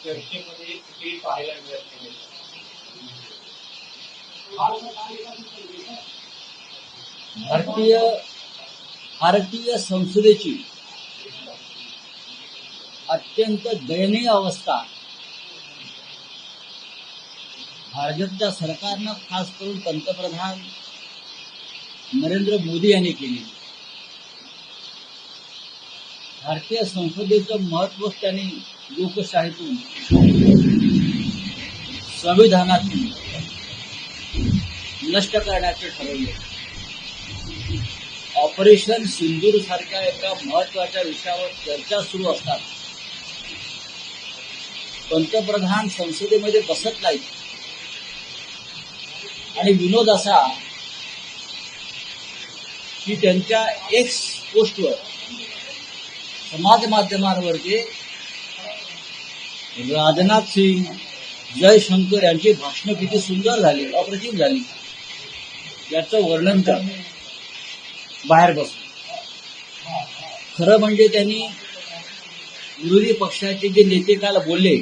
चर्चेमध्ये कुठेही पाहायला मिळत नाही. भारतीय संसदेची अत्यंत दयनीय अवस्था भाजपच्या सरकारनं खास करून पंतप्रधान नरेंद्र मोदी यांनी केली. भारतीय संसदेचं महत्व त्यांनी लोकशाहीतून संविधानातून नष्ट करण्याचे ठरवले. ऑपरेशन सिंदूर सारख्या एका महत्वाच्या विषयावर चर्चा सुरू असतात पंतप्रधान संसदेमध्ये बसत नाहीत आणि विनोद असा की त्यांच्या एक्स पोस्टवर समाज माध्यमांवरती राजनाथ सिंग, जयशंकर यांची भाषणं किती सुंदर झाली, अप्रतिम झाली याचं वर्णन करतात बाहेर बसून. खरं म्हणजे त्यांनी विरोधी पक्षाचे जे नेते काल बोलले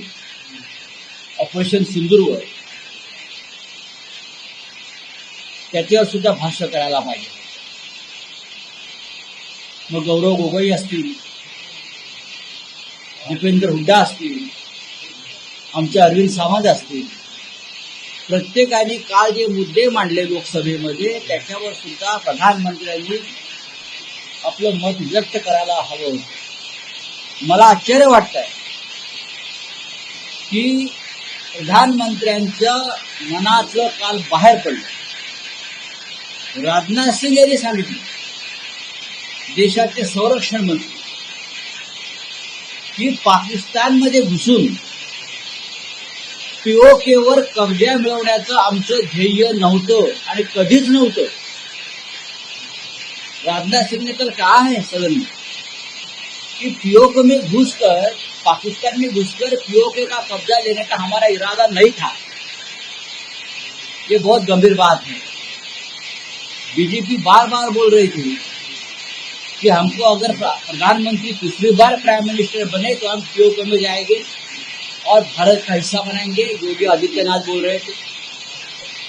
ऑपरेशन सिंदूरवर, त्याच्यावर सुद्धा भाष्य करायला पाहिजे. मग गौरव गोगोई असतील, दीपेंद्र हुड्डा असतील, आमचे अरविंद सावंत असतील, प्रत्येकाने काल जे मुद्दे मांडले लोकसभेमध्ये त्याच्यावर सुद्धा प्रधानमंत्र्यांनी आपलं मत व्यक्त करायला हवं. मला आश्चर्य वाटतंय की प्रधानमंत्र्यांच्या मनातलं काल बाहेर पडलं. राजनाथ सिंग यांनी सांगितलं, देशाचे संरक्षण मंत्री, की पाकिस्तानमध्ये घुसून पीओकेवर कब्जा मिळवण्याचं आमचं ध्येय नव्हतं आणि कधीच नव्हतं. राजनाथ सिंह ने कल कहा है सदन में कि पीओके में घुसकर, पाकिस्तान में घुसकर पीओके का कब्जा लेने का हमारा इरादा नहीं था. ये बहुत गंभीर बात है. बीजेपी बार बार बोल रही थी कि हमको अगर प्रधानमंत्री दूसरी बार प्राइम मिनिस्टर बने तो हम पीओके में जाएंगे और भारत का हिस्सा बनाएंगे. योगी आदित्यनाथ बोल रहे थे,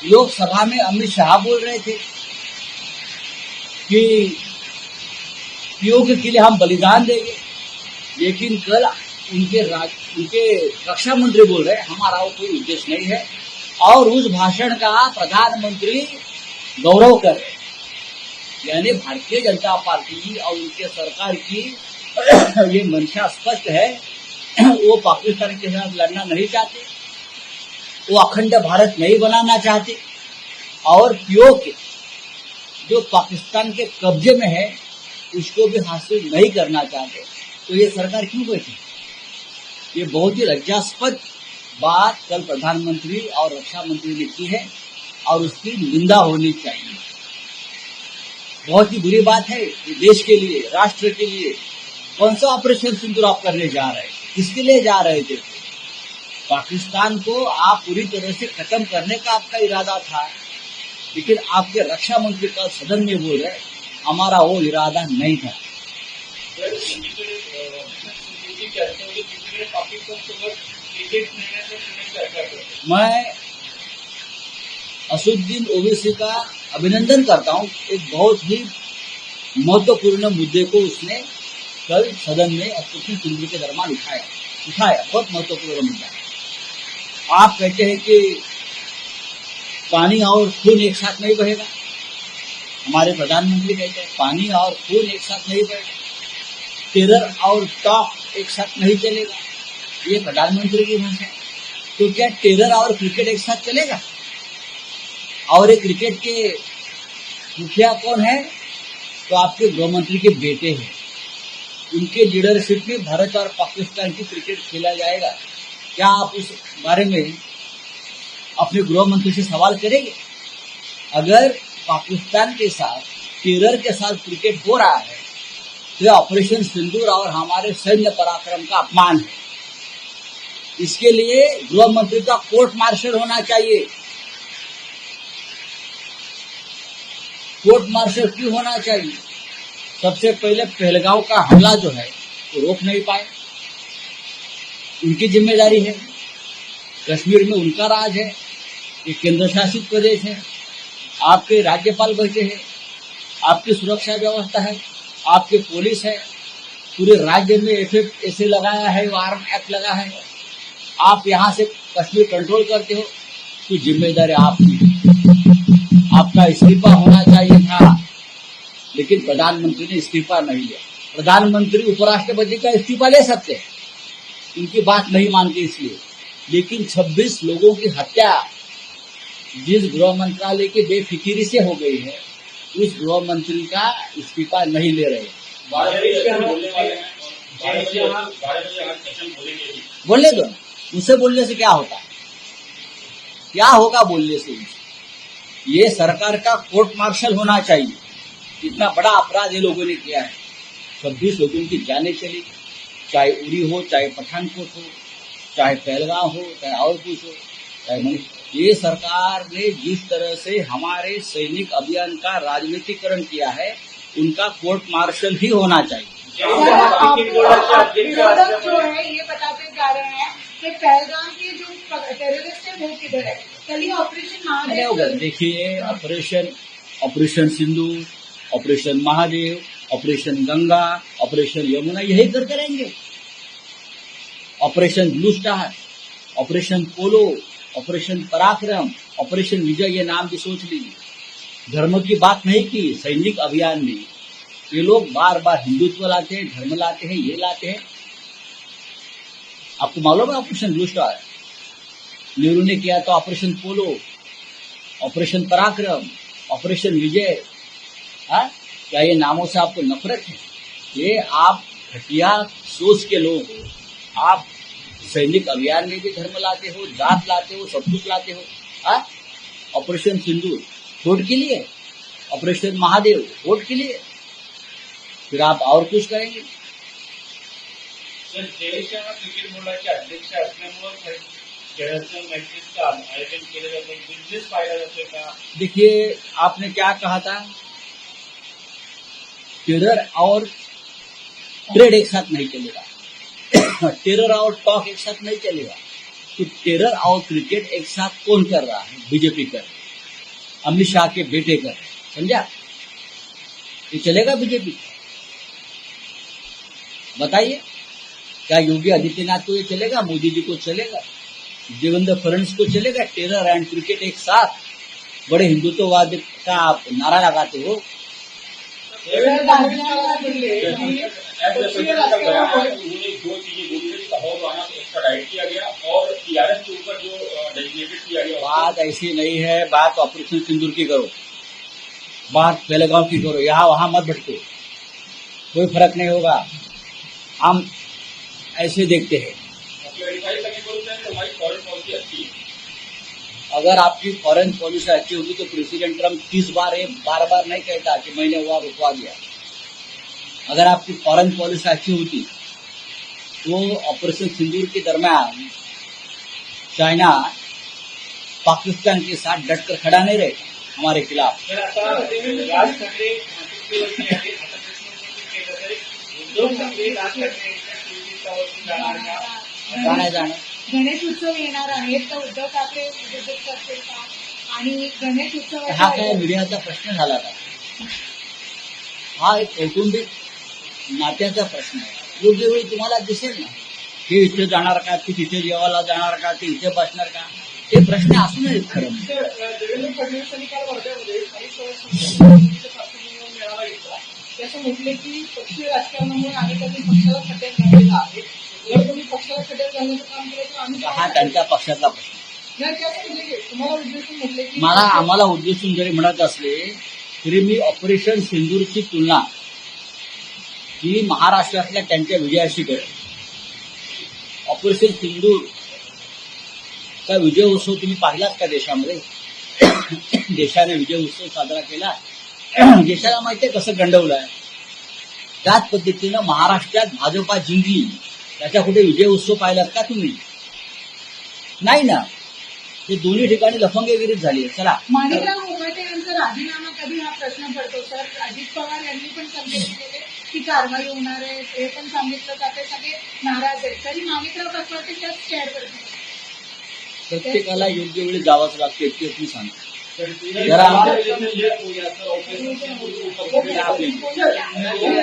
लोकसभा में अमित शाह बोल रहे थे कि पीओके के लिए हम बलिदान देंगे. लेकिन कल उनके रक्षा मंत्री बोल रहे हमारा वो कोई उद्देश्य नहीं है, और उस भाषण का प्रधानमंत्री गौरव कर रहे. यानी भारतीय जनता पार्टी और उनके सरकार की ये मंशा स्पष्ट है, वो पाकिस्तान के साथ लड़ना नहीं चाहते, वो अखंड भारत नहीं बनाना चाहते, और पीओके जो पाकिस्तान के कब्जे में है उसको भी हासिल नहीं करना चाहते. तो ये सरकार क्यों बैठी? ये बहुत ही लज्जास्पद बात कल प्रधानमंत्री और रक्षा मंत्री ने की है और उसकी निंदा होनी चाहिए. बहुत ही बुरी बात है. देश के लिए, राष्ट्र के लिए कौन सा ऑपरेशन सिंदूर आप करने जा रहे हैं? किसके लिए जा रहे थे? पाकिस्तान को आप पूरी तरह से खत्म करने का आपका इरादा था, लेकिन आपके रक्षा मंत्री कल सदन में बोल रहे हमारा वो इरादा नहीं था. मैं असुद्दीन ओवैसी का अभिनंदन करता हूं. एक बहुत ही महत्वपूर्ण मुद्दे को उसने कल सदन में ऑपरेशन सिंदूर के दरमियान उठाया. बहुत महत्वपूर्ण मुद्दा. आप कहते हैं कि पानी और खून एक साथ नहीं बहेगा. हमारे प्रधानमंत्री कहते हैं पानी और खून एक साथ नहीं बहेगा, टेरर और टॉक एक साथ नहीं चलेगा. ये प्रधानमंत्री की भाषा है. तो क्या टेरर और क्रिकेट एक साथ चलेगा? और एक क्रिकेट के मुखिया कौन है? तो आपके गृह मंत्री के बेटे हैं. उनके लीडरशिप में भारत और पाकिस्तान की क्रिकेट खेला जाएगा. क्या आप उस बारे में अपने गृह मंत्री से सवाल करेंगे? अगर पाकिस्तान के साथ, टेरर के साथ क्रिकेट हो रहा है तो यह ऑपरेशन सिंदूर और हमारे सैन्य पराक्रम का अपमान है. इसके लिए गृह मंत्री का कोर्ट मार्शल होना चाहिए. कोर्ट मार्शल क्यों होना चाहिए? सबसे पहले पहलगांव का हमला जो है वो रोक नहीं पाए. उनकी जिम्मेदारी है। कश्मीर में उनका राज है, ये केंद्र शासित प्रदेश है, आपके राज्यपाल बैठे हैं, आपकी सुरक्षा व्यवस्था है, आपके पुलिस है, पूरे राज्य में ऐसे लगाया है, आर्म एक्ट लगा है। आप यहाँ से कश्मीर कंट्रोल करते हो तो जिम्मेदारी आपकी। आपका इस्तीफा होना चाहिए था, लेकिन प्रधानमंत्री ने इस्तीफा नहीं लिया। प्रधानमंत्री उपराष्ट्रपति का इस्तीफा ले सकते हैं, उनकी बात नहीं मानते इसलिए, लेकिन 26 लोगों की हत्या जिस गृह मंत्रालय की बेफिक्री से हो गई है, उस गृह मंत्री का इस्तीफा नहीं ले रहे। बोलने दो, उसे बोलने से क्या होता है? क्या होगा बोलने से? ये सरकार का कोर्ट मार्शल होना चाहिए। इतना बड़ा अपराध ये लोगों ने किया है, 26 लोगों की जानें चली, चाहे उरी हो, चाहे पठानकोट हो, चाहे पहलगांव हो, चाहे और कुछ हो, चाहे ये सरकार ने जिस तरह से हमारे सैनिक अभियान का राजनीतिकरण किया है, उनका कोर्ट मार्शल ही होना चाहिए। विरोधक जो है ये बताते जा रहे हैं कि पहलगाम के जो टेररिस्ट है वो किधर है? कल ही ऑपरेशन महादेव, देखिए operation Sindoor, operation Mahadev, operation Ganga, operation Yamuna, यही करते रहेंगे। Operation blue star, operation polo, operation Parakram, operation Vijay, ये नाम भी सोच लीजिए। धर्म की बात नहीं की सैनिक अभियान में। ये लोग बार बार हिंदुत्व लाते हैं, धर्म लाते हैं, ये लाते हैं। आपको मालूम है ऑपरेशन ब्लू स्टार नेहरू ने किया था, operation polo, operation Parakram, operation विजय। क्या ये नामों से आपको नफरत है? ये आप घटिया सोच के लोग, आप सैनिक अभियान में भी धर्म लाते हो, जात लाते हो, सब कुछ लाते हो। ऑपरेशन सिंदूर वोट के लिए, ऑपरेशन महादेव वोट के लिए, फिर आप और कुछ करेंगे। सर, जयशंकर क्रिकेट मंडळाचे अध्यक्ष असल्यामुळे खेळाचं मॅचेसचं आयोजन केलं जातं, बिझनेस पाहिला जातोय का? देखिए, आपने क्या कहा था? टेरर और ट्रेड एक साथ नहीं चलेगा। टेरर और टॉक एक साथ नहीं चलेगा। तो टेरर और क्रिकेट एक साथ कौन कर रहा है? बीजेपी कर रही है, अमित शाह के बेटे कर रहे हैं, समझा? ये चलेगा बीजेपी? बताइए, क्या योगी आदित्यनाथ को ये चलेगा? मोदी जी को चलेगा? देवेंद्र फडणवीस को चलेगा? टेरर एंड क्रिकेट एक साथ? बड़े हिंदुत्ववाद का आप नारा लगाते हो। उन्होंने दो चीजें बोली थी, सभाओं एक्स्ट्राडाइट किया गया और टीआरएस के ऊपर जो डेजिग्नेटेड किया गया। बात ऐसी नहीं है, बात ऑपरेशन सिंदूर की करो, बात पहलगांव की करो, यहाँ वहां मत भटको, कोई फर्क नहीं होगा। हम ऐसे देखते हैं। हमारी फॉरेन पॉलिसी अच्छी है। अगर आपकी फॉरेन पॉलिसी अच्छी होगी तो प्रेसिडेंट ट्रम्प 30 बार बार बार नहीं कहता कि मैंने वहां रुकवा दिया। अगर आपकी फॉरेन पॉलिसी अच्छी होती तो ऑपरेशन सिंदूर के दरमियान चाइना पाकिस्तान के साथ डटकर खड़ा नहीं रहेगा हमारे खिलाफ। राज ठाकरे उद्धव ठाकरे जाणार गणेश उत्सव येणार आहे, तर उद्धव ठाकरे विरोध करतील का? आणि गणेश उत्सव हा काय मीडियाचा प्रश्न झाला का? हा एक कौटुंबिक नात्याचा प्रश्न आहे। योग्य वेळी तुम्हाला दिसेल ना, हे इथे जाणार का, तू तिथे जेवायला जाणार का, ते इथे बसणार का, हे प्रश्न असू नयेत खरं म्हणजे। देवेंद्र फडणवीसांनी काल वर्ध्यामध्ये मेळावा घेतला, त्याचं म्हटले की पक्षीय राजकारणामुळे अनेकांनी पक्षाला खड्ड्यात घातलेला आहे। जर तुम्ही पक्षाला खड्ड्यात घालण्याचं काम केलं तर आम्ही हा त्यांच्या पक्षातला प्रश्न। तुम्हाला उद्देशून म्हटले की आम्हाला उद्देशून जरी म्हणत असले तरी मी ऑपरेशन सिंदूरची तुलना ही महाराष्ट्रातल्या त्यांच्या विजयाशी करेन। ऑपरेशन सिंदूर का विजय उत्सव तुम्ही पाहिलाच का देशामध्ये? देशाने विजय उत्सव साजरा केला, देशाला माहितीये कसं गंडवलं आहे। त्याच पद्धतीनं महाराष्ट्रात भाजपा जिंकली, त्याच्या कुठे विजय उत्सव पाहिलात का तुम्ही? नाही ना। हे दोन्ही ठिकाणी लफंगेगिरीच झाली आहे। चला, माणिकराव कोकाटे यांचा राजीनामा कधी हा प्रश्न पडतो सर। अजित पवार यांनी पण संकेत केले की की कारवाई होणार आहे हे पण सांगितलं जाते, सगळे नाराज आहेत, तरी माणिकराव कसबे त्याच स्टँड करतात. प्रत्येकाला योग्य वेळी जावंच लागते इतके मी सांगतो.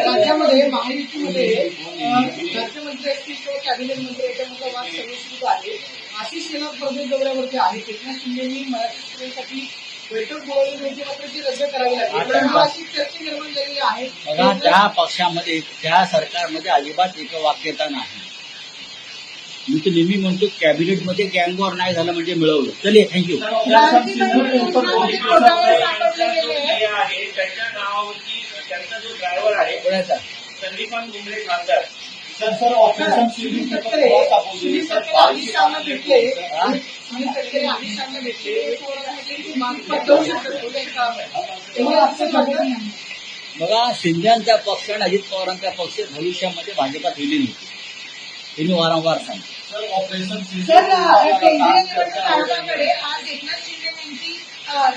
राज्यामध्ये महायुतीमध्ये राज्यमंत्री असतील किंवा कॅबिनेट मंत्री याच्यामधला वाद सर्वश्रुत आहे. आशिष शेलार परदेश दौऱ्यावरती आहे. एकनाथ शिंदेनी मराठी स्त्रियांसाठी बैठक बोलावली होती, मात्र ती रद्द करावी लागली. अशी चर्चा निर्माण झालेली आहे. बघा, त्या पक्षामध्ये त्या सरकारमध्ये अजिबात एकवाक्यता नाही. मी तर नेहमी म्हणतो कॅबिनेटमध्ये गँगवॉर नाही झालं म्हणजे मिळवलं. चलिए, थँक्यू. क्रांतिकारी योजनामध्ये घोटाळे सापडले गेले आहेत. हे आहे त्यांच्या नावावरती त्यांचा जो ड्रायव्हर आहे कोणाचा? संदीपान डोंगरे खासदार सर ऑपरेशन सुनील तटकरे अमित शहाना भेटले सुनील तटकरे अमित शहाना भेटले देऊ शकतात तेव्हा असं घडलं. बघा, शिंदेच्या पक्ष आणि अजित पवारांचा पक्ष भविष्यामध्ये भाजपात विलीन होते हे मी वारंवार सांगतो. सर, केंद्रीय निवडणूक आयोगाकडे आज एकनाथ शिंदे यांची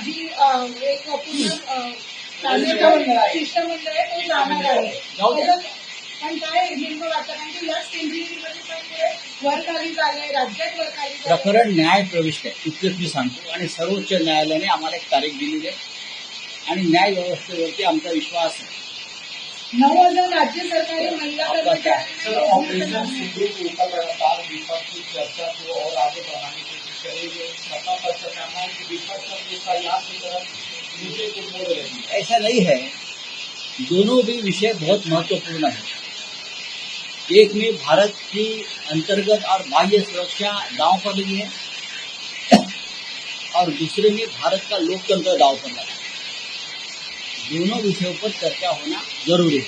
जी एक पूर्ण शिष्टमंडळ आहे तो जाणार आहे. जाऊ द्या. पण काय नेमकं वाटतं, कारण की याच केंद्रीय निवडणुकांमुळे वर खाली झालंय, राज्यात वर खाली झालंय. प्रकरण न्याय प्रविष्ट आहे इतकंच मी सांगतो. आणि सर्वोच्च न्यायालयाने आम्हाला एक तारीख दिलेली आहे आणि न्याय व्यवस्थेवरती आमचा विश्वास आहे. 9,000 राज्य सरकारी महिला कर्मचाऱ्यांना ऑपरेशन सिंदूर के ऊपर लगातार विपक्ष की चर्चा को और आगे बढ़ाने की कोशिश करेगी. सत्ता पक्ष का कहना है कि विपक्ष अपने प्रयास की तरफ नीचे को मोड़ रही है. ऐसा नहीं है, दोनों भी विषय बहुत महत्वपूर्ण है. एक में भारत की अंतर्गत और बाह्य सुरक्षा दांव पर लगी है और दूसरे में भारत का लोकतंत्र दांव पर लगा है. दोनों विषयों पर चर्चा होना जरूरी है.